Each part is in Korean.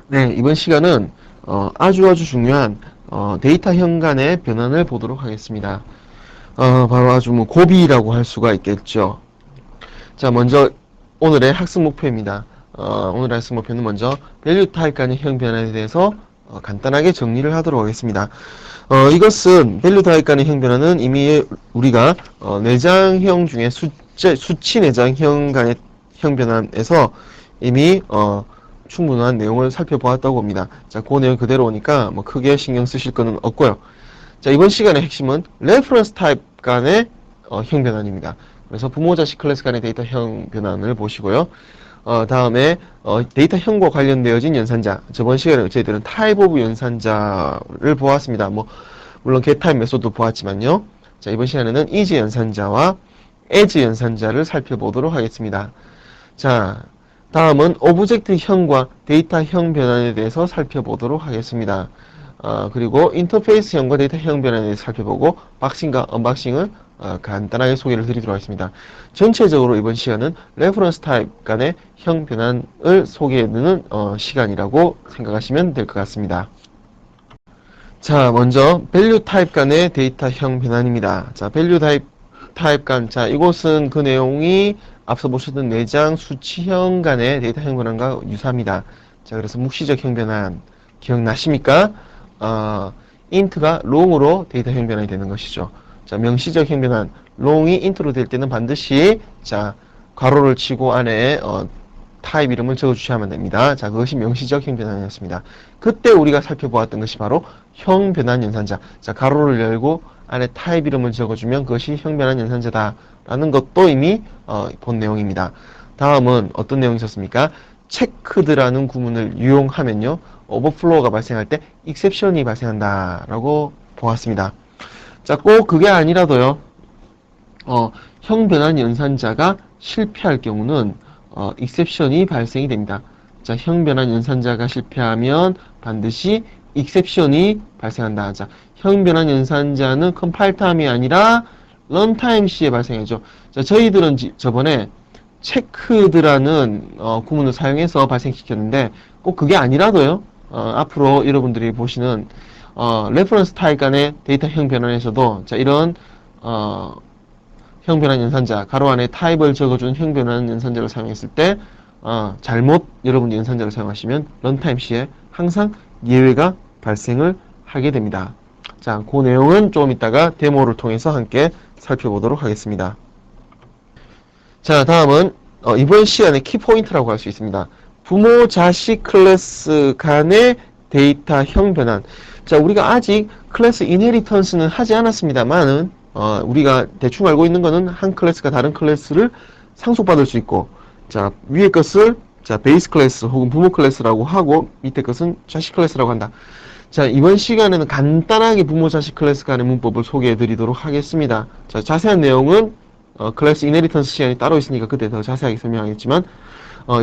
네, 이번 시간은 아주 중요한 데이터형 간의 변환을 보도록 하겠습니다. 바로 아주 뭐 고비라고 할 수가 있겠죠. 자, 먼저 오늘의 학습 목표입니다. 오늘의 학습 목표는 먼저 value type 간의 형 변환에 대해서 간단하게 정리를 하도록 하겠습니다. 이것은 value type 간의 형 변환은 이미 우리가 내장형 중에 수치 내장형 간의 형 변환에서 이미 충분한 내용을 살펴보았다고 봅니다. 자, 그 내용 그대로 오니까 뭐 크게 신경 쓰실 거는 없고요. 자, 이번 시간의 핵심은 reference type 간의 형 변환입니다. 그래서 부모 자식 클래스 간의 데이터 형 변환을 보시고요. 다음에 데이터형과 관련되어진 연산자. 저번 시간에 저희들은 type of 연산자를 보았습니다. 뭐 물론 getType 메소드도 보았지만요. 자, 이번 시간에는 is 연산자와 as 연산자를 살펴보도록 하겠습니다. 자, 다음은 오브젝트형과 데이터형 변환에 대해서 살펴보도록 하겠습니다. 그리고 인터페이스형과 데이터형 변환에 대해서 살펴보고 박싱과 언박싱을 간단하게 소개를 드리도록 하겠습니다. 전체적으로 이번 시간은 레퍼런스 타입 간의 형 변환을 소개해드리는 시간이라고 생각하시면 될 것 같습니다. 자, 먼저 value type 간의 데이터형 변환입니다. 자, value type 간, 자, 이곳은 그 내용이 앞서 보셨던 내장 수치형 간의 데이터형 변환과 유사합니다. 자, 그래서 묵시적 형 변환 기억나십니까? int가 long으로 데이터형 변환이 되는 것이죠. 자, 명시적 형 변환, long이 int로 될 때는 반드시 자, 괄호를 치고 안에 타입 이름을 적어주셔야만 됩니다. 자, 그것이 명시적 형 변환이었습니다. 그때 우리가 살펴보았던 것이 바로 형 변환 연산자. 자, 가로를 열고 안에 타입 이름을 적어주면 그것이 형 변환 연산자다라는 것도 이미 본 내용입니다. 다음은 어떤 내용이 있었습니까? 체크드라는 구문을 이용하면요, 오버플로우가 발생할 때 익셉션이 발생한다라고 보았습니다. 자, 꼭 그게 아니라도요, 형 변환 연산자가 실패할 경우는 익셉션이 발생이 됩니다. 자, 형 변환 연산자가 실패하면 반드시 익셉션이 발생한다. 자, 형 변환 연산자는 컴파일 타임이 아니라 런타임 시에 발생하죠. 자, 저희들은 저번에 체크드라는 구문을 사용해서 발생시켰는데 꼭 그게 아니라도요. 앞으로 여러분들이 보시는 레퍼런스 타입 간의 데이터 형 변환에서도 자, 이런 형 변환 연산자, 가로 안에 타입을 적어준 형 변환 연산자를 사용했을 때 잘못 여러분 연산자를 사용하시면 런타임 시에 항상 예외가 발생을 하게 됩니다. 자, 그 내용은 좀 이따가 데모를 통해서 함께 살펴보도록 하겠습니다. 자, 다음은 이번 시간의 키포인트라고 할 수 있습니다. 부모 자식 클래스 간의 데이터형 변환. 자, 우리가 아직 클래스 이너리턴스는 하지 않았습니다만은 우리가 대충 알고 있는 거는 한 클래스가 다른 클래스를 상속받을 수 있고, 자, 위의 것을 자, 베이스 클래스 혹은 부모 클래스라고 하고 밑에 것은 자식 클래스라고 한다. 자, 이번 시간에는 간단하게 부모 자식 클래스 간의 문법을 소개해 드리도록 하겠습니다. 자, 자세한 내용은 클래스 이너리턴스 시간이 따로 있으니까 그때 더 자세하게 설명하겠지만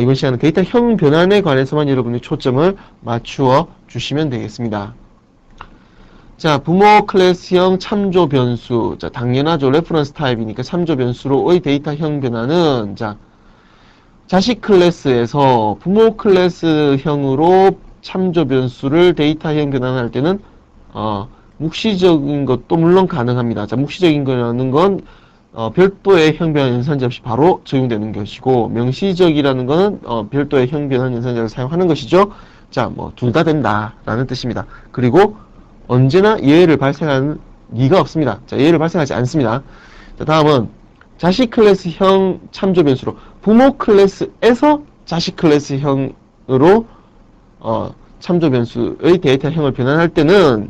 이번 시간은 데이터형 변환에 관해서만 여러분이 초점을 맞추어 주시면 되겠습니다. 자, 부모 클래스형 참조 변수. 자, 당연하죠. 레퍼런스 타입이니까 참조 변수로의 데이터형 변환은 자, 자식 클래스에서 부모 클래스형으로 참조 변수를 데이터형 변환할 때는 묵시적인 것도 물론 가능합니다. 자, 묵시적인 거라는 건 별도의 형 변환 연산자 없이 바로 적용되는 것이고, 명시적이라는 것은 별도의 형 변환 연산자를 사용하는 것이죠. 자, 뭐 둘 다 된다라는 뜻입니다. 그리고 언제나 예외를 발생하는 리가 없습니다. 자, 예외를 발생하지 않습니다. 자, 다음은 자식 클래스형 참조 변수로 부모 클래스에서 자식 클래스형으로 참조 변수의 데이터형을 변환할 때는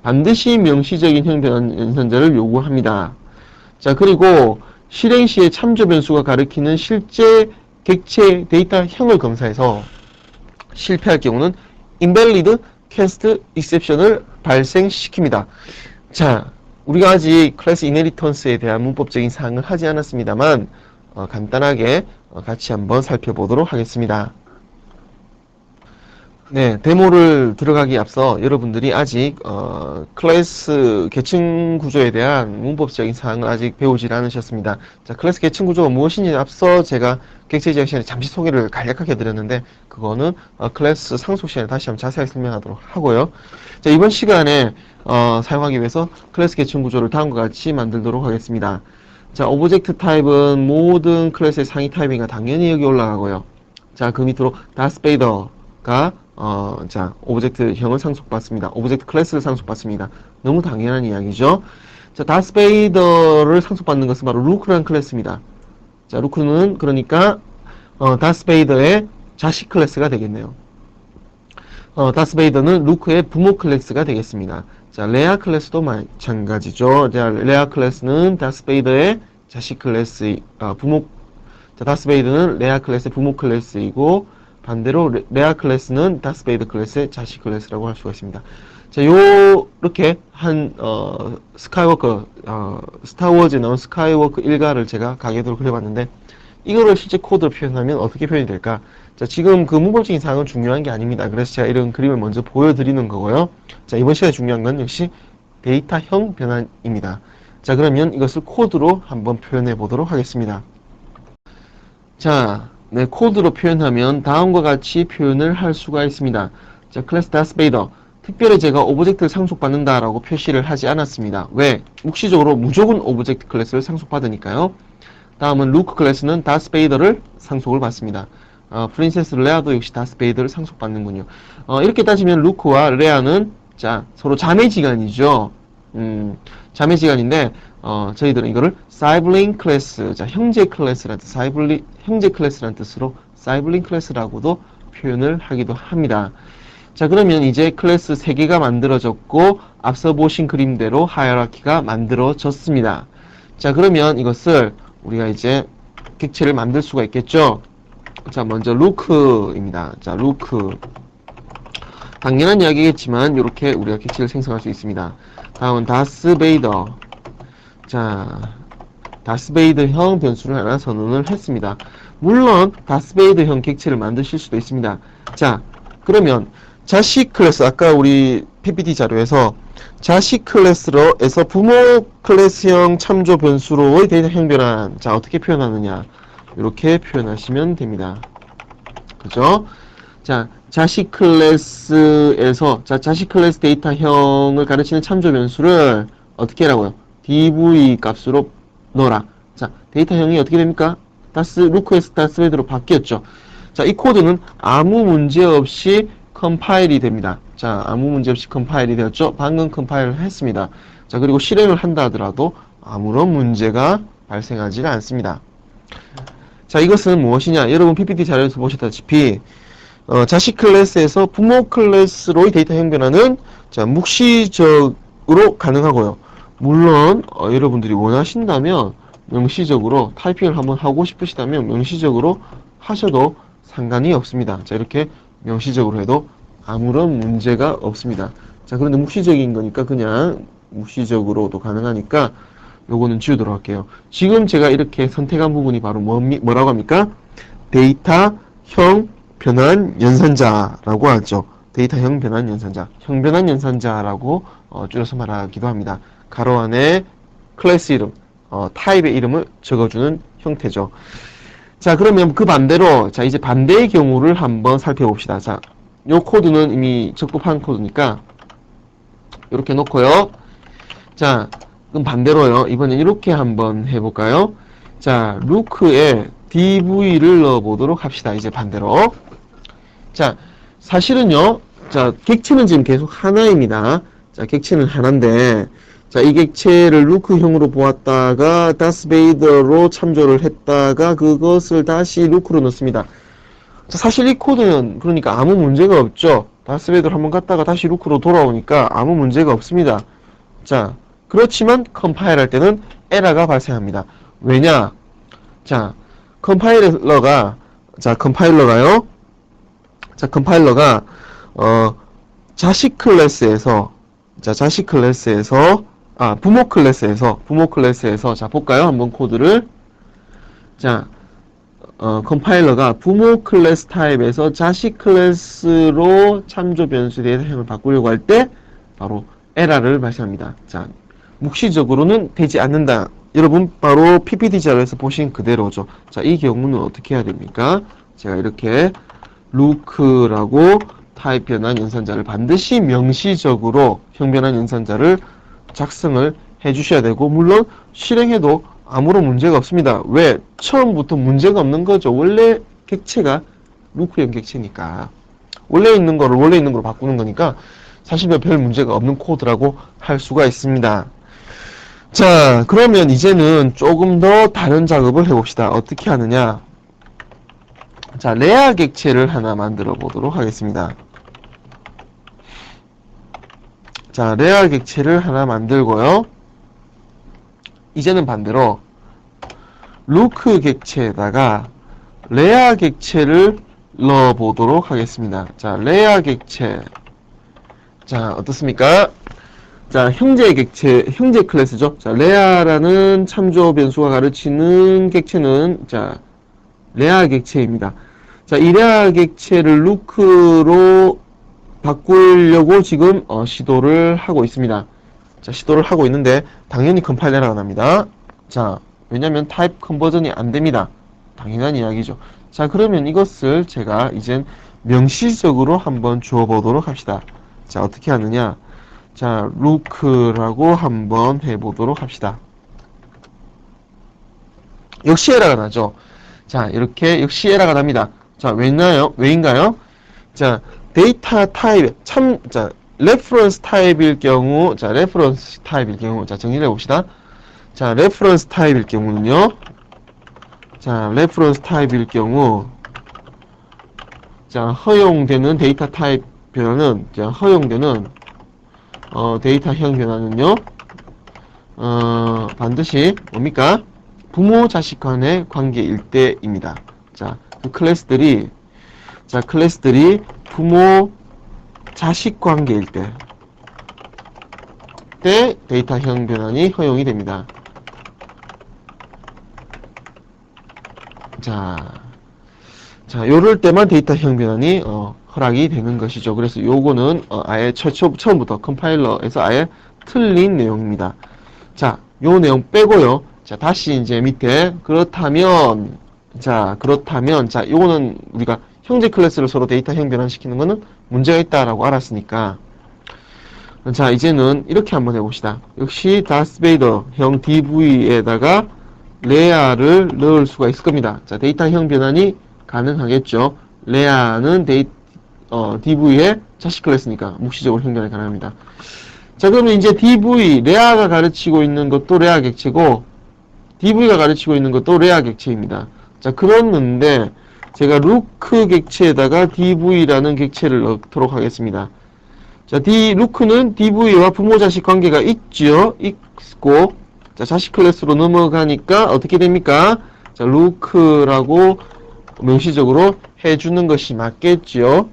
반드시 명시적인 형 변환 연산자를 요구합니다. 자, 그리고 실행 시에 참조 변수가 가리키는 실제 객체 데이터형을 검사해서 실패할 경우는 invalid cast exception을 발생시킵니다. 자, 우리가 아직 클래스 이너리턴스에 대한 문법적인 사항을 하지 않았습니다만 간단하게 같이 한번 살펴보도록 하겠습니다. 네, 데모를 들어가기 앞서 여러분들이 아직 클래스 계층 구조에 대한 문법적인 사항을 아직 배우지 않으셨습니다. 자, 클래스 계층 구조가 무엇인지 앞서 제가 객체 지정 시간에 잠시 소개를 간략하게 드렸는데 그거는 클래스 상속 시간에 다시 한번 자세하게 설명하도록 하고요. 자, 이번 시간에 사용하기 위해서 클래스 계층 구조를 다음과 같이 만들도록 하겠습니다. 자, 오브젝트 타입은 모든 클래스의 상위 타입이니까 당연히 여기 올라가고요. 자, 그 밑으로 다스베이더가 자, 오브젝트형을 상속받습니다. 오브젝트 클래스를 상속받습니다. 너무 당연한 이야기죠. 자, 다스베이더를 상속받는 것은 바로 루크라는 클래스입니다. 자, 루크는 그러니까 다스베이더의 자식 클래스가 되겠네요. 다스베이더는 루크의 부모 클래스가 되겠습니다. 자, 레아 클래스도 마찬가지죠. 자, 레아 클래스는 다스베이더의 자식 클래스, 자, 다스베이더는 레아 클래스의 부모 클래스이고, 반대로 레아 클래스는 다스베이더 클래스의 자식 클래스라고 할 수가 있습니다. 자, 요렇게 한 스카이워크 스타워즈에 나온 스카이워크 일가를 제가 가계도로 그려봤는데 이거를 실제 코드로 표현하면 어떻게 표현이 될까? 자, 지금 그 문법적인 사항은 중요한 게 아닙니다. 그래서 제가 이런 그림을 먼저 보여드리는 거고요. 자, 이번 시간에 중요한 건 역시 데이터형 변환입니다. 자, 그러면 이것을 코드로 한번 표현해 보도록 하겠습니다. 자, 네, 코드로 표현하면 다음과 같이 표현을 할 수가 있습니다. 자, 클래스 다스베이더. 특별히 제가 오브젝트를 상속받는다라고 표시를 하지 않았습니다. 왜? 묵시적으로 무조건 오브젝트 클래스를 상속받으니까요. 다음은 루크 클래스는 다스베이더를 상속을 받습니다. 프린세스 레아도 역시 다스베이더를 상속받는군요. 이렇게 따지면 루크와 레아는 자, 서로 자매지간이죠. 자매지간인데 저희들은 이거를 사이블링 클래스, 자, 형제 클래스라는 뜻, 형제 클래스라는 뜻으로 사이블링 클래스라고도 표현을 하기도 합니다. 자, 그러면 이제 클래스 3개가 만들어졌고 앞서 보신 그림대로 하이어라키가 만들어졌습니다. 자, 그러면 이것을 우리가 이제 객체를 만들 수가 있겠죠. 자, 먼저 루크입니다. 자, 루크. 당연한 이야기겠지만 이렇게 우리가 객체를 생성할 수 있습니다. 다음은 다스베이더. 자, 다스베이더형 변수를 하나 선언을 했습니다. 물론 다스베이더형 객체를 만드실 수도 있습니다. 자, 그러면 자식 클래스, 아까 우리 PPT 자료에서 자식 클래스로에서 부모 클래스형 참조 변수로의 데이터형 변환. 자, 어떻게 표현하느냐? 이렇게 표현하시면 됩니다. 그죠? 자, 자식 클래스에서, 자, 자식 클래스 데이터형을 가르치는 참조 변수를 어떻게 하라고요? dv 값으로 넣어라. 자, 데이터형이 어떻게 됩니까? 루크에서 다스베이더로 바뀌었죠. 자, 이 코드는 아무 문제 없이 컴파일이 됩니다. 자, 아무 문제 없이 컴파일이 되었죠. 방금 컴파일을 했습니다. 자, 그리고 실행을 한다 하더라도 아무런 문제가 발생하지 않습니다. 자, 이것은 무엇이냐? 여러분 PPT 자료에서 보셨다시피 자식 클래스에서 부모 클래스로의 데이터형 변화는 자, 묵시적으로 가능하고요. 물론 여러분들이 원하신다면 명시적으로 타이핑을 한번 하고 싶으시다면 명시적으로 하셔도 상관이 없습니다. 자, 이렇게 명시적으로 해도 아무런 문제가 없습니다. 자, 그런데 묵시적인 거니까 그냥 묵시적으로도 가능하니까 요거는 지우도록 할게요. 지금 제가 이렇게 선택한 부분이 바로 뭐라고 합니까? 데이터형 변환 연산자라고 하죠. 데이터형 변환 연산자, 형 변환 연산자라고 줄여서 말하기도 합니다. 가로 안에 클래스 이름, 타입의 이름을 적어주는 형태죠. 자, 그러면 그 반대로, 자, 이제 반대의 경우를 한번 살펴봅시다. 자, 요 코드는 이미 적법한 코드니까, 이렇게 놓고요. 자, 그럼 반대로요. 이번엔 이렇게 한번 해볼까요? 자, 루크에 dv를 넣어보도록 합시다. 이제 반대로. 자, 사실은요, 자, 객체는 지금 계속 하나입니다. 자, 객체는 하나인데, 자, 이 객체를 루크형으로 보았다가 다스베이더로 참조를 했다가 그것을 다시 루크로 넣습니다. 자, 사실 이 코드는 그러니까 아무 문제가 없죠. 다스베이더를 한번 갔다가 다시 루크로 돌아오니까 아무 문제가 없습니다. 자, 그렇지만 컴파일할 때는 에러가 발생합니다. 왜냐? 자, 컴파일러가요. 자, 컴파일러가 자식 클래스에서 부모 클래스에서 자, 볼까요? 한번 코드를. 자, 컴파일러가 부모 클래스 타입에서 자식 클래스로 참조 변수 데이터형을 바꾸려고 할 때 바로 에러를 발생합니다. 자, 묵시적으로는 되지 않는다. 여러분 바로 PPT 자료에서 보신 그대로죠. 자, 이 경우는 어떻게 해야 됩니까? 제가 이렇게 루크라고 타입 변환 연산자를 반드시 명시적으로 형 변환 연산자를 작성을 해 주셔야 되고, 물론 실행해도 아무런 문제가 없습니다. 왜? 처음부터 문제가 없는 거죠. 원래 객체가 루크형 객체니까 원래 있는 거를 원래 있는 걸로 바꾸는 거니까 사실 별 문제가 없는 코드라고 할 수가 있습니다. 자, 그러면 이제는 조금 더 다른 작업을 해봅시다. 어떻게 하느냐? 자, 레아 객체를 하나 만들어 보도록 하겠습니다. 자, 레아 객체를 하나 만들고요. 이제는 반대로 루크 객체에다가 레아 객체를 넣어 보도록 하겠습니다. 자, 레아 객체. 자, 어떻습니까? 자, 형제 객체, 형제 클래스죠. 자, 레아라는 참조 변수가 가르치는 객체는, 자, 레아 객체입니다. 자, 이 레아 객체를 루크로 바꾸려고 지금, 시도를 하고 있습니다. 자, 시도를 하고 있는데, 당연히 컴파일 에러가 납니다. 자, 왜냐면 타입 컨버전이 안 됩니다. 당연한 이야기죠. 자, 그러면 이것을 제가 이젠 명시적으로 한번 주어보도록 합시다. 자, 어떻게 하느냐? 자, 루크라고 한번 해보도록 합시다. 역시 에러가 나죠. 자, 이렇게 역시 에러가 납니다. 자, 왜인가요? 자, 데이터 타입, 자, 레퍼런스 타입일 경우, 자, 레퍼런스 타입일 경우, 자, 정리를 해봅시다. 자, 레퍼런스 타입일 경우는요. 자, 레퍼런스 타입일 경우, 자, 허용되는 데이터 타입 변화는, 자, 허용되는, 데이터형 변화는요, 반드시 뭡니까? 부모 자식 간의 관계일 때입니다. 자, 그 클래스들이 부모 자식 관계일 때 데이터형 변환이 허용이 됩니다. 자, 요럴 때만 데이터형 변환이 허락이 되는 것이죠. 그래서 요거는 아예 처음부터 컴파일러에서 아예 틀린 내용입니다. 자, 요 내용 빼고요. 자, 다시 이제 밑에 그렇다면 자, 요거는 우리가 형제 클래스를 서로 데이터형 변환시키는 거는 문제가 있다라고 알았으니까, 자, 이제는 이렇게 한번 해봅시다. 역시 다스베이더형 DV에다가 레아를 넣을 수가 있을 겁니다. 자, 데이터형 변환이 가능하겠죠. 레아는 DV의 자식 클래스니까 묵시적으로 형 변환이 가능합니다. 자, 그러면 이제 레아가 가르치고 있는 것도 레아 객체고, DV가 가르치고 있는 것도 레아 객체입니다. 자, 그렇는데, 제가 루크 객체에다가 DV라는 객체를 넣도록 하겠습니다. 자, 루크는 DV와 부모 자식 관계가 있고, 자, 자식 클래스로 넘어가니까 어떻게 됩니까? 자, 루크라고 명시적으로 해주는 것이 맞겠지요.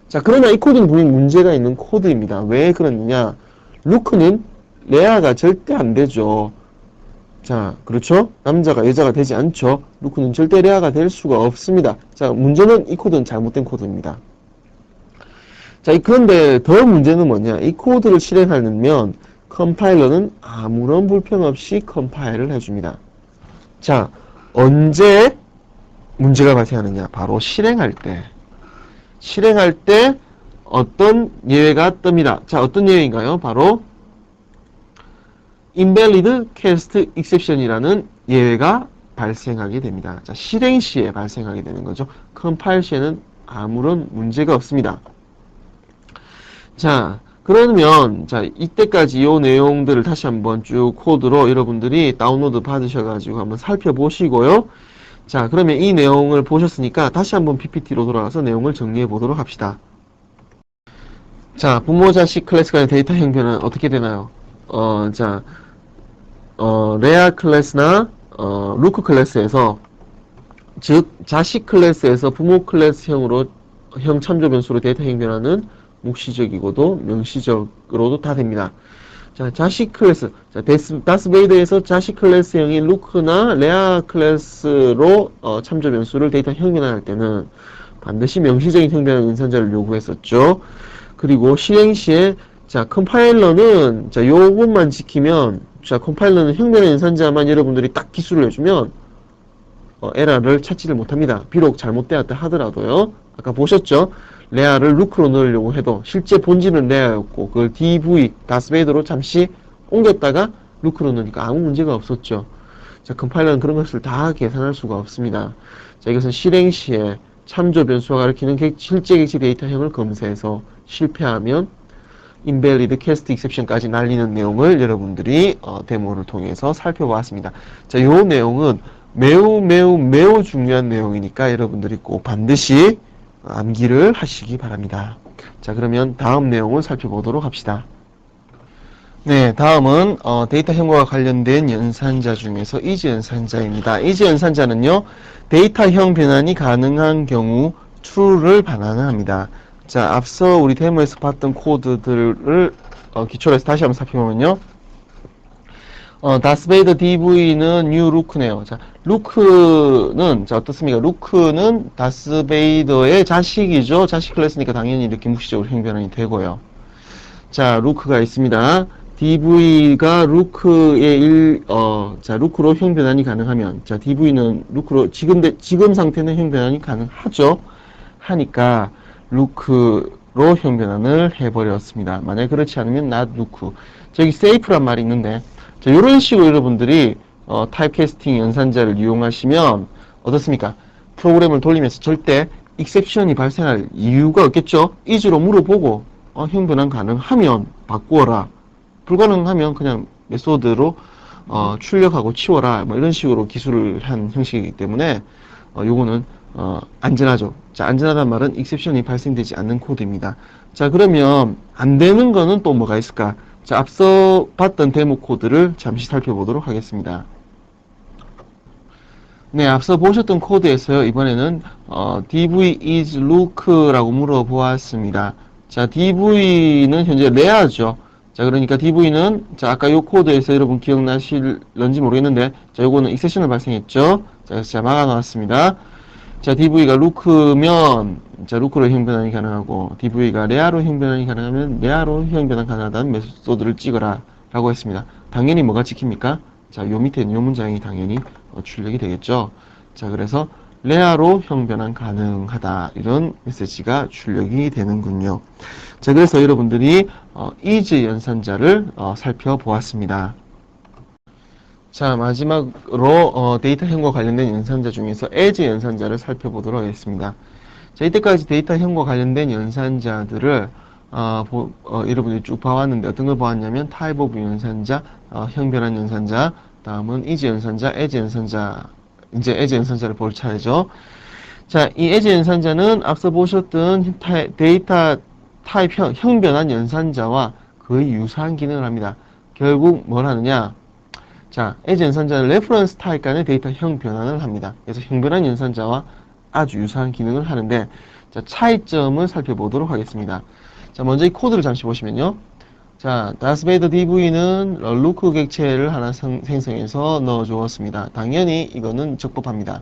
자, 그러나 이 코드는 분명히 문제가 있는 코드입니다. 왜 그러느냐? 루크는 레아가 절대 안 되죠. 자, 그렇죠? 남자가 여자가 되지 않죠. 루크는 절대 레아가 될 수가 없습니다. 자, 문제는 이 코드는 잘못된 코드입니다. 자, 그런데 더 문제는 뭐냐? 이 코드를 실행하려면 컴파일러는 아무런 불편 없이 컴파일을 해줍니다. 자, 언제 문제가 발생하느냐? 바로 실행할 때 어떤 예외가 뜹니다. 자, 어떤 예외인가요? 바로 invalid cast exception이라는 예외가 발생하게 됩니다. 자, 실행 시에 발생하게 되는 거죠. 컴파일 시에는 아무런 문제가 없습니다. 자, 그러면 자, 이때까지 이 내용들을 다시 한번 쭉 코드로 여러분들이 다운로드 받으셔가지고 한번 살펴보시고요. 자, 그러면 이 내용을 보셨으니까 다시 한번 PPT로 돌아가서 내용을 정리해 보도록 합시다. 자, 부모 자식 클래스 간의 데이터형 변환 어떻게 되나요? 레아 클래스나 루크 클래스에서, 즉 자식 클래스에서 부모 클래스형으로 형 참조 변수로 데이터형 변환은 묵시적이고도 명시적으로도 다 됩니다. 자, 자식 클래스. 자, 다스베이더에서 자식 클래스형인 루크나 레아 클래스로 참조 변수를 데이터 형변화할 때는 반드시 명시적인 형변화 연산자를 요구했었죠. 그리고 실행 시에 자, 컴파일러는 자, 요것만 지키면 자, 컴파일러는 형변화 연산자만 여러분들이 딱 기술을 해주면 에러를 찾지를 못합니다. 비록 잘못되었다 하더라도요. 아까 보셨죠? 레아를 루크로 넣으려고 해도 실제 본질은 레아였고 그걸 DV, 다스베이더로 잠시 옮겼다가 루크로 넣으니까 아무 문제가 없었죠. 자, 컴파일러는 그런 것을 다 계산할 수가 없습니다. 자, 이것은 실행 시에 참조 변수가 가리키는 실제 객체 데이터형을 검사해서 실패하면 invalid cast exception까지 날리는 내용을 여러분들이 데모를 통해서 살펴보았습니다. 자, 요 내용은 매우 중요한 내용이니까 여러분들이 꼭 반드시 암기를 하시기 바랍니다. 자, 그러면 다음 내용을 살펴보도록 합시다. 네, 다음은 데이터형과 관련된 연산자 중에서 is 연산자입니다. is 연산자는요, 데이터형 변환이 가능한 경우 true를 반환합니다. 자, 앞서 우리 데모에서 봤던 코드들을 기초로 해서 다시 한번 살펴보면요. 다스베이더 DV는 new 루크네요. 자, 루크는, 자, 어떻습니까? 루크는 다스베이더의 자식이죠. 자식 클래스니까 당연히 이렇게 무시적으로 형변환이 되고요. 자, 루크가 있습니다. DV가 루크의 자, 루크로 형변환이 가능하면, 자, DV는 루크로, 지금 상태는 형변환이 가능하죠. 하니까, 루크로 형변환을 해버렸습니다. 만약 그렇지 않으면 not 루크. 저기 safe란 말이 있는데, 자, 이런 식으로 여러분들이 타입캐스팅 연산자를 이용하시면 어떻습니까? 프로그램을 돌리면서 절대 익셉션이 발생할 이유가 없겠죠? is로 물어보고 형변환 가능하면 바꾸어라. 불가능하면 그냥 메소드로 출력하고 치워라. 뭐 이런 식으로 기술을 한 형식이기 때문에 요거는 안전하죠. 자, 안전하다는 말은 익셉션이 발생되지 않는 코드입니다. 자, 그러면 안 되는 거는 또 뭐가 있을까? 자, 앞서 봤던 데모 코드를 잠시 살펴보도록 하겠습니다. 네, 앞서 보셨던 코드에서요, 이번에는 dv is look라고 물어보았습니다. 자, dv는 현재 레아죠. 자, 그러니까 dv는 자, 아까 요 코드에서 여러분 기억나실런지 모르겠는데, 자, 요거는 익셉션을 발생했죠. 자, 그래서 제가 막아놨습니다. 자, dv가 루크면 자, 루크로 형변환이 가능하고 dv가 레아로 형변환이 가능하면 레아로 형변환 가능하다는 메소드를 찍어라 라고 했습니다. 당연히 뭐가 찍힙니까? 자, 요 밑에 있는 요 문장이 당연히 출력이 되겠죠. 자, 그래서 레아로 형변환 가능하다 이런 메시지가 출력이 되는군요. 자, 그래서 여러분들이 is 연산자를 살펴보았습니다. 자, 마지막으로 데이터형과 관련된 연산자 중에서 as 연산자를 살펴보도록 하겠습니다. 자, 이때까지 데이터형과 관련된 연산자들을 여러분들이 쭉 봐왔는데 어떤 걸 봐왔냐면 type of 연산자, 형변환 연산자, 다음은 is 연산자, as 연산자, 이제 as 연산자를 볼 차례죠. 자, 이 as 연산자는 앞서 보셨던 데이터 타입 형변환 연산자와 거의 유사한 기능을 합니다. 결국 뭘 하느냐? 자, as 연산자는 레퍼런스 타입 간의 데이터형 변환을 합니다. 그래서 형변환 연산자와 아주 유사한 기능을 하는데, 자, 차이점을 살펴보도록 하겠습니다. 자, 먼저 이 코드를 잠시 보시면요. 자, 다스베이더 DV는 루크 객체를 하나 생성해서 넣어 주었습니다. 당연히 이거는 적법합니다.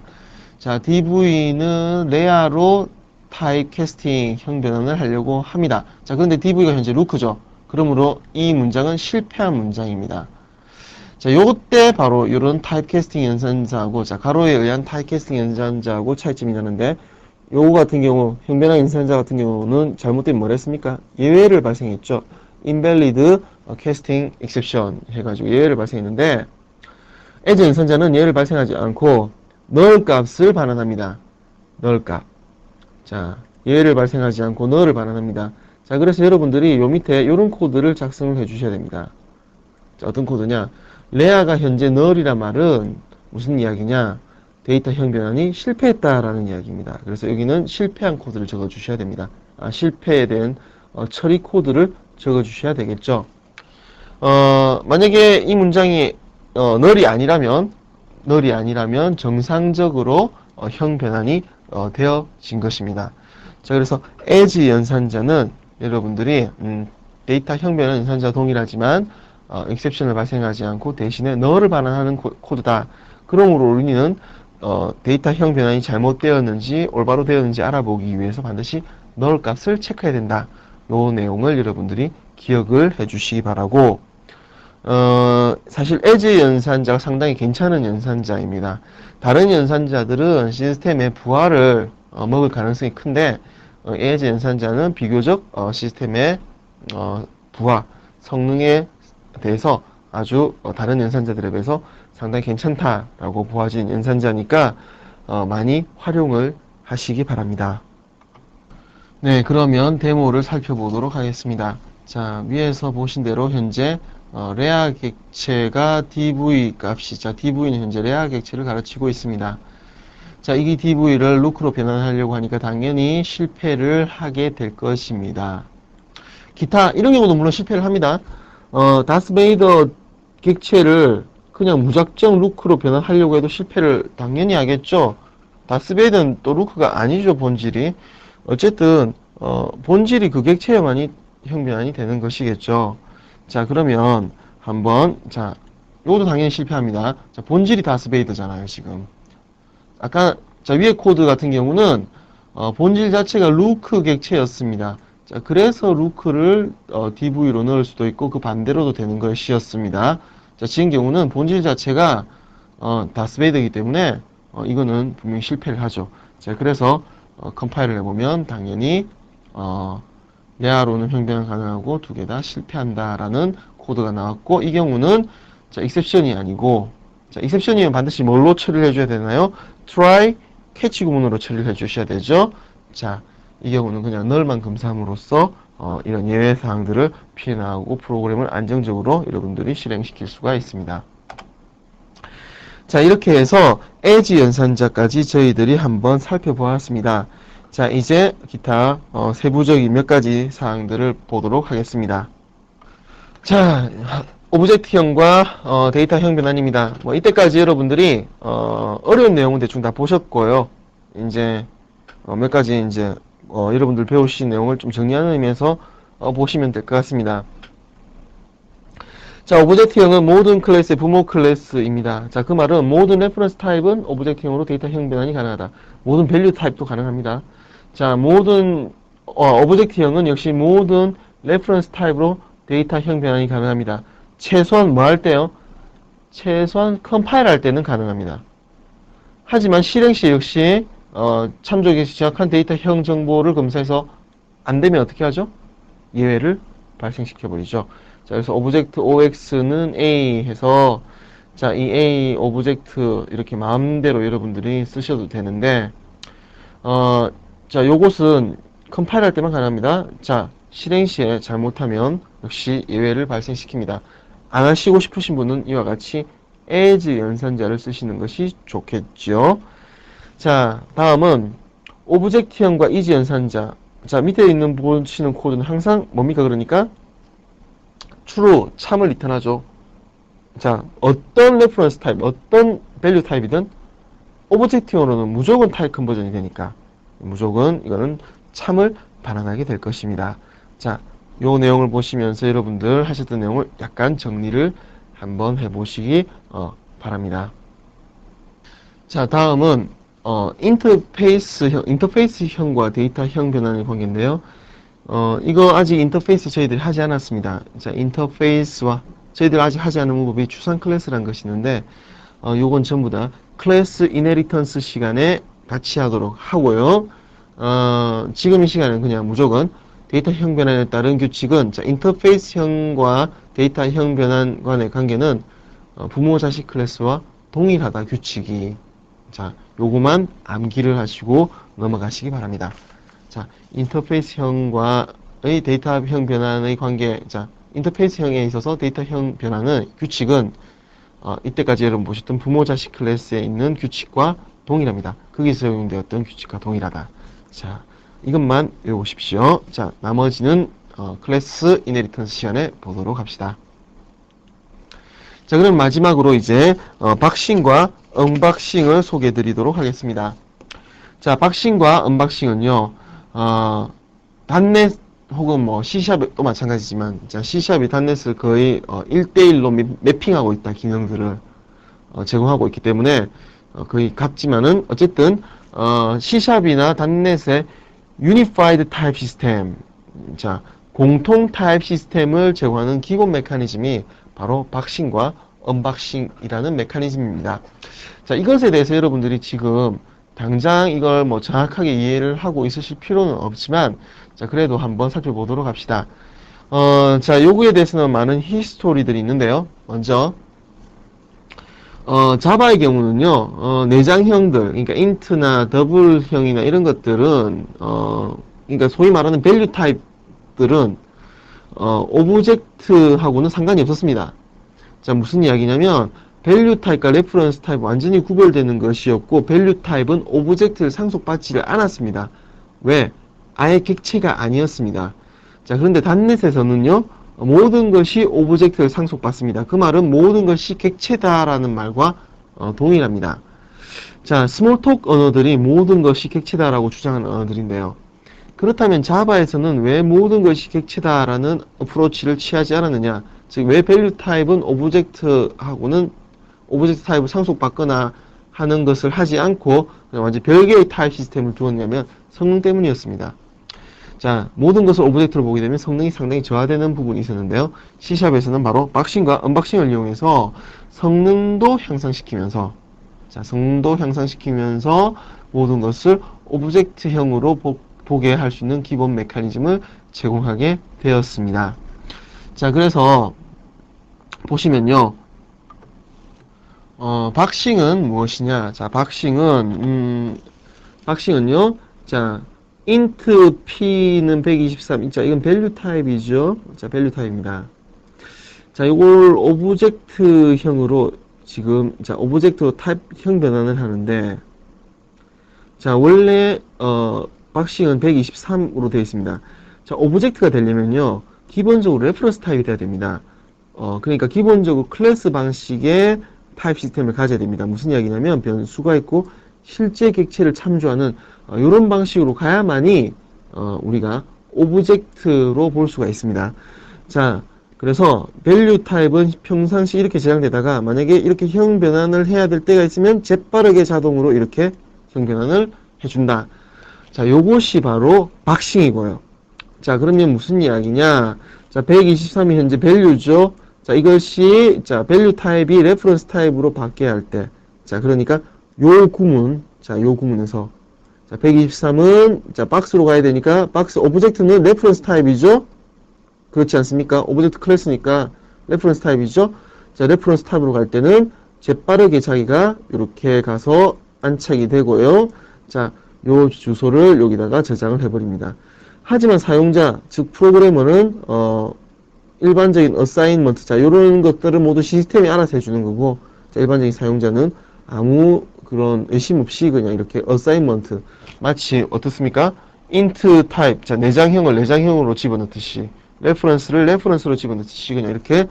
자, DV는 레아로 타입 캐스팅 형 변환을 하려고 합니다. 자, 그런데 DV가 현재 루크죠. 그러므로 이 문장은 실패한 문장입니다. 자, 요때 바로 이런 타입캐스팅 연산자하고, 자, 가로에 의한 타입캐스팅 연산자하고 차이점이 나는데, 요거 같은 경우, 형변환 연산자 같은 경우는 잘못된 뭘 했습니까? 예외를 발생했죠. invalid casting exception 해가지고 예외를 발생했는데, as 연산자는 예외를 발생하지 않고, null 값을 반환합니다. null 값. 자, 예외를 발생하지 않고 null을 반환합니다. 자, 그래서 여러분들이 요 밑에 요런 코드를 작성을 해 주셔야 됩니다. 자, 어떤 코드냐? 레아가 현재 null이란 말은 무슨 이야기냐? 데이터 형 변환이 실패했다라는 이야기입니다. 그래서 여기는 실패한 코드를 적어 주셔야 됩니다. 실패된 처리 코드를 적어 주셔야 되겠죠. 만약에 이 문장이 null이 아니라면 정상적으로 형 변환이 되어진 것입니다. 자, 그래서 as 연산자는 여러분들이 데이터 형 변환 연산자 동일하지만 exception을 발생하지 않고 대신에 null을 반환하는 코드다. 그러므로 우리는 데이터형 변환이 잘못되었는지 올바로 되었는지 알아보기 위해서 반드시 null 값을 체크해야 된다. 요 내용을 여러분들이 기억을 해주시기 바라고, 사실 as 연산자가 상당히 괜찮은 연산자입니다. 다른 연산자들은 시스템의 부하를 먹을 가능성이 큰데, as 연산자는 비교적 시스템의 부하, 성능에 대해서 아주 다른 연산자들에 비해서 상당히 괜찮다라고 보아진 연산자니까 많이 활용을 하시기 바랍니다. 네, 그러면 데모를 살펴보도록 하겠습니다. 자, 위에서 보신 대로 현재 레아 객체가 dv 값이, 자, dv는 현재 레아 객체를 가르치고 있습니다. 자, 이 dv를 루크로 변환하려고 하니까 당연히 실패를 하게 될 것입니다. 기타 이런 경우도 물론 실패를 합니다. 다스베이더 객체를 그냥 무작정 루크로 변환하려고 해도 실패를 당연히 하겠죠. 다스베이더는 또 루크가 아니죠, 본질이. 어쨌든 본질이 그 객체에만이 형변환이 되는 것이겠죠. 자, 그러면 한번, 자, 요것도 당연히 실패합니다. 자, 본질이 다스베이더잖아요, 지금. 아까 자, 위에 코드 같은 경우는 본질 자체가 루크 객체였습니다. 자, 그래서 루크를 dv로 넣을 수도 있고 그 반대로도 되는 것이었습니다. 자, 지금 경우는 본질 자체가 다스베이더이기 때문에 이거는 분명히 실패를 하죠. 자, 그래서 컴파일을 해보면 당연히 레아로는 형변환 가능하고 두 개 다 실패한다라는 코드가 나왔고, 이 경우는 자, 익셉션이 아니고, 자, 익셉션이면 반드시 뭘로 처리를 해줘야 되나요? try 캐치 구문으로 처리를 해주셔야 되죠. 자, 이 경우는 그냥 null만 검사함으로써 이런 예외 사항들을 피해 나가고 프로그램을 안정적으로 여러분들이 실행시킬 수가 있습니다. 자, 이렇게 해서 as 연산자까지 저희들이 한번 살펴보았습니다. 자, 이제 기타 세부적인 몇 가지 사항들을 보도록 하겠습니다. 자, 오브젝트형과 데이터형 변환입니다. 뭐 이때까지 여러분들이 어려운 내용은 대충 다 보셨고요. 이제 몇 가지 이제 여러분들 배우신 내용을 좀 정리하는 의미에서 보시면 될 것 같습니다. 자, 오브젝트형은 모든 클래스의 부모 클래스입니다. 자, 그 말은 모든 레퍼런스 타입은 오브젝트형으로 데이터형 변환이 가능하다. 모든 밸류 타입도 가능합니다. 자, 모든 오브젝트형은 역시 모든 레퍼런스 타입으로 데이터형 변환이 가능합니다. 최소한 뭐 할 때요? 최소한 컴파일 할 때는 가능합니다. 하지만 실행 시 역시 참조기에서 제약한 데이터형 정보를 검사해서 안 되면 어떻게 하죠? 예외를 발생시켜 버리죠. 자, 그래서 오브젝트 OX는 A 해서 자, 이 A 오브젝트 이렇게 마음대로 여러분들이 쓰셔도 되는데 자, 요것은 컴파일 할 때만 가능합니다. 자, 실행 시에 잘못하면 역시 예외를 발생시킵니다. 안 하시고 싶으신 분은 이와 같이 as 연산자를 쓰시는 것이 좋겠죠. 자, 다음은 오브젝트형과 is 연산자. 자, 밑에 있는 보시는 코드는 항상 뭡니까? 그러니까 true, 참을 리턴하죠. 자, 어떤 레퍼런스 타입, 어떤 밸류 타입이든 오브젝트형으로는 무조건 타입 컨버전이 되니까 무조건 이거는 참을 반환하게 될 것입니다. 자, 요 내용을 보시면서 여러분들 하셨던 내용을 약간 정리를 한번 해보시기 바랍니다. 자, 다음은 인터페이스형과 데이터형 변환의 관계인데요. 이거 아직 인터페이스 저희들이 하지 않았습니다. 자, 인터페이스와 저희들 아직 하지 않은 문법이 추상 클래스라는 것이 있는데 요건 전부 다 클래스 이네리턴스 시간에 같이 하도록 하고요. 지금 이 시간은 그냥 무조건 데이터형 변환에 따른 규칙은, 자, 인터페이스형과 데이터형 변환 간의 관계는 부모 자식 클래스와 동일하다, 규칙이. 자, 요거만 암기를 하시고 넘어가시기 바랍니다. 자, 인터페이스형과의 데이터형 변환의 관계. 자, 인터페이스형에 있어서 데이터형 변환의 규칙은 이때까지 여러분 보셨던 부모 자식 클래스에 있는 규칙과 동일합니다. 거기서 적용되었던 규칙과 동일하다. 자, 이것만 외우십시오. 자, 나머지는 클래스 이네리턴스 시간에 보도록 합시다. 자, 그럼 마지막으로 이제 박싱과 언박싱을 소개해 드리도록 하겠습니다. 자, 박싱과 언박싱은요, 단내 혹은 뭐 C샵도 마찬가지지만 자, C샵이 단넷을 거의 1대1로 매핑하고 있다 기능들을 제공하고 있기 때문에 거의 같지만은 어쨌든 C샵이나 단넷의 유니파이드 타입 시스템, 자 공통 타입 시스템을 제공하는 기본 메커니즘이 바로 박싱과 언박싱이라는 메커니즘입니다. 자, 이것에 대해서 여러분들이 지금 당장 이걸 뭐 정확하게 이해를 하고 있으실 필요는 없지만 자, 그래도 한번 살펴보도록 합시다. 자, 요구에 대해서는 많은 히스토리들이 있는데요. 먼저 자바의 경우는요, 내장형들, 그러니까 인트나 더블형이나 이런 것들은, 그러니까 소위 말하는 밸류 타입들은, 오브젝트하고는 상관이 없었습니다. 자, 무슨 이야기냐면, 밸류 타입과 레퍼런스 타입 완전히 구별되는 것이었고, 밸류 타입은 오브젝트를 상속받지를 않았습니다. 왜? 아예 객체가 아니었습니다. 자, 그런데 단넷에서는요, 모든 것이 오브젝트를 상속받습니다. 그 말은 모든 것이 객체다라는 말과 동일합니다. 자, 스몰톡 언어들이 모든 것이 객체다라고 주장하는 언어들인데요. 그렇다면 자바에서는 왜 모든 것이 객체다라는 어프로치를 취하지 않았느냐? 즉, 왜 밸류 타입은 오브젝트 타입을 상속받거나 하는 것을 하지 않고 그냥 완전 별개의 타입 시스템을 두었냐면 성능 때문이었습니다. 자, 모든 것을 오브젝트로 보게 되면 성능이 상당히 저하되는 부분이 있었는데요. C샵에서는 바로 박싱과 언박싱을 이용해서 성능도 향상시키면서 모든 것을 오브젝트형으로 보게 할 수 있는 기본 메커니즘을 제공하게 되었습니다. 자, 그래서 보시면요. 박싱은 무엇이냐? 자, 박싱은요. 자, int p는 123. 자, 이건 밸류 타입이죠. 자, 밸류 타입입니다. 자, 이걸 오브젝트형으로 지금 오브젝트로 타입형 변환을 하는데 자, 원래 박싱은 123으로 되어 있습니다. 자, 오브젝트가 되려면요. 기본적으로 레퍼런스 타입이 돼야 됩니다. 그러니까 기본적으로 클래스 방식의 타입 시스템을 가져야 됩니다. 무슨 이야기냐면 변수가 있고 실제 객체를 참조하는 이런 방식으로 가야만이 우리가 오브젝트로 볼 수가 있습니다. 자, 그래서 밸류 타입은 평상시 이렇게 저장되다가 만약에 이렇게 형 변환을 해야 될 때가 있으면 재빠르게 자동으로 이렇게 형 변환을 해준다. 자, 요것이 바로 박싱이고요. 자, 그러면 무슨 이야기냐? 자, 123이 현재 밸류죠. 자, 이것이 밸류 타입이 레퍼런스 타입으로 바뀌어야 할 때. 자, 그러니까 요 구문에서 123은 박스로 가야 되니까 박스 오브젝트는 레퍼런스 타입이죠. 그렇지 않습니까? 오브젝트 클래스니까 레퍼런스 타입이죠. 자, 레퍼런스 타입으로 갈 때는 재빠르게 자기가 이렇게 가서 안착이 되고요. 자, 요 주소를 여기다가 저장을 해버립니다. 하지만 사용자, 즉 프로그래머는 일반적인 어사인먼트, 자, 요런 것들을 모두 시스템이 알아서 해주는 거고, 자, 일반적인 사용자는 아무 그런 의심 없이 그냥 이렇게 어사인먼트, 마치 어떻습니까? int 타입, 자, 내장형을 내장형으로 집어넣듯이, 레퍼런스를 레퍼런스로 집어넣듯이 그냥 이렇게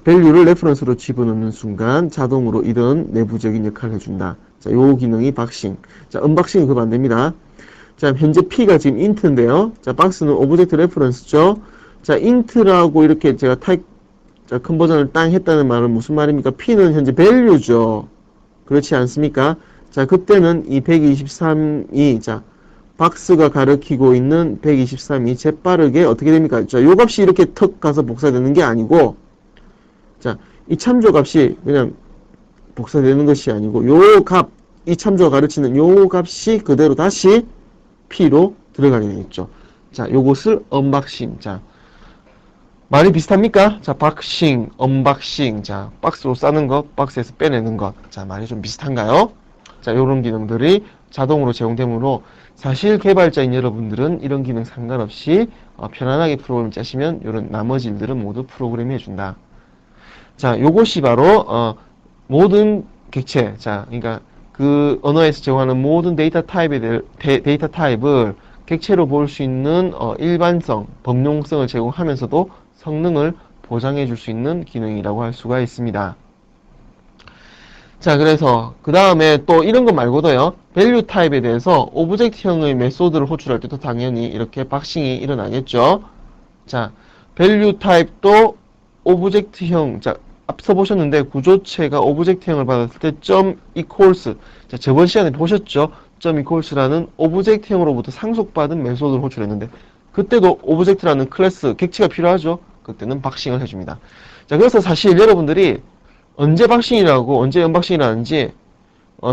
밸류를 레퍼런스로 집어넣는 순간 자동으로 이런 내부적인 역할을 해준다. 자, 요 기능이 박싱. 자, 언박싱은 그거 안 됩니다. 자, 현재 P가 지금 int인데요. 자, 박스는 오브젝트 레퍼런스죠. 자, int라고 이렇게 제가 컨버전을 땅 했다는 말은 무슨 말입니까? P는 현재 value죠. 그렇지 않습니까? 자, 그때는 이 123이, 박스가 가리키고 있는 123이 재빠르게 어떻게 됩니까? 자, 요 값이 이렇게 턱 가서 복사되는 게 아니고, 자, 이 참조 값이 그냥 복사되는 것이 아니고, 이 참조가 가르치는 요 값이 그대로 다시 P로 들어가게 되겠죠. 자, 요것을 언박싱. 자, 말이 비슷합니까? 자, 박싱, 언박싱. 자, 박스로 싸는 것, 박스에서 빼내는 것. 자, 말이 좀 비슷한가요? 자, 요런 기능들이 자동으로 제공되므로 사실 개발자인 여러분들은 이런 기능 상관없이 편안하게 프로그램을 짜시면 요런 나머지 일들은 모두 프로그램이 해준다. 자, 요것이 바로 모든 객체. 자, 그러니까 그 언어에서 제공하는 모든 데이터 타입을 객체로 볼 수 있는 일반성, 범용성을 제공하면서도 성능을 보장해 줄 수 있는 기능이라고 할 수가 있습니다. 자, 그래서 그 다음에 또 이런 거 말고도요. 밸류 타입에 대해서 오브젝트형의 메소드를 호출할 때도 당연히 이렇게 박싱이 일어나겠죠. 자, 밸류 타입도 오브젝트형. 자, 앞서 보셨는데 구조체가 오브젝트형을 받았을 때 점 equals. 자, 저번 시간에 보셨죠? 점 equals라는 오브젝트형으로부터 상속받은 메소드를 호출했는데 그때도 오브젝트라는 클래스 객체가 필요하죠. 그때는 박싱을 해줍니다. 자, 그래서 사실 여러분들이 언제 박싱이라고 언제 언박싱이라는지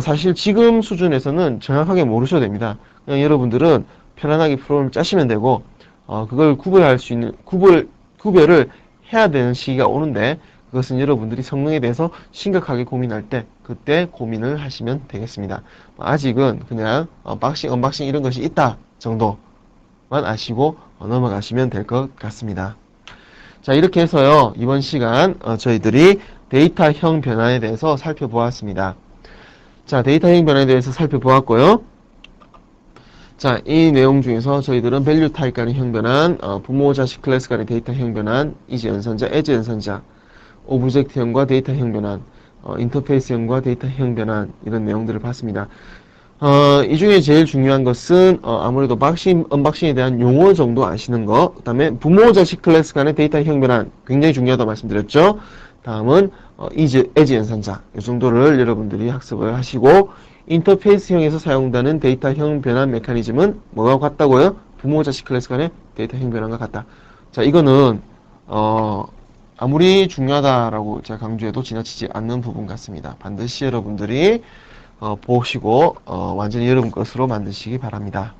사실 지금 수준에서는 정확하게 모르셔도 됩니다. 그냥 여러분들은 편안하게 프로그램을 짜시면 되고 그걸 구별할 수 있는 구별을 해야 되는 시기가 오는데 그것은 여러분들이 성능에 대해서 심각하게 고민할 때 그때 고민을 하시면 되겠습니다. 아직은 그냥 박싱, 언박싱 이런 것이 있다 정도만 아시고 넘어가시면 될 것 같습니다. 자, 이렇게 해서요 이번 시간 저희들이 데이터형 변환에 대해서 살펴보았습니다. 자, 데이터형 변환에 대해서 살펴보았고요. 자, 이 내용 중에서 저희들은 밸류 타입 간의 형 변환, 부모 자식 클래스 간의 데이터 형 변환, 이즈 연산자, 에즈 연산자, 오브젝트형과 데이터형 변환, 인터페이스형과 데이터형 변환 이런 내용들을 봤습니다. 이 중에 제일 중요한 것은 아무래도 박싱, 언박싱에 대한 용어 정도 아시는 거, 그 다음에 부모 자식 클래스 간의 데이터형 변환 굉장히 중요하다고 말씀드렸죠. 다음은 이즈, 에즈 연산자 이 정도를 여러분들이 학습을 하시고 인터페이스형에서 사용되는 데이터형 변환 메커니즘은 뭐가 같다고요? 부모 자식 클래스 간의 데이터형 변환과 같다. 자, 이거는 아무리 중요하다라고 제가 강조해도 지나치지 않는 부분 같습니다. 반드시 여러분들이 보시고 완전히 여러분 것으로 만드시기 바랍니다.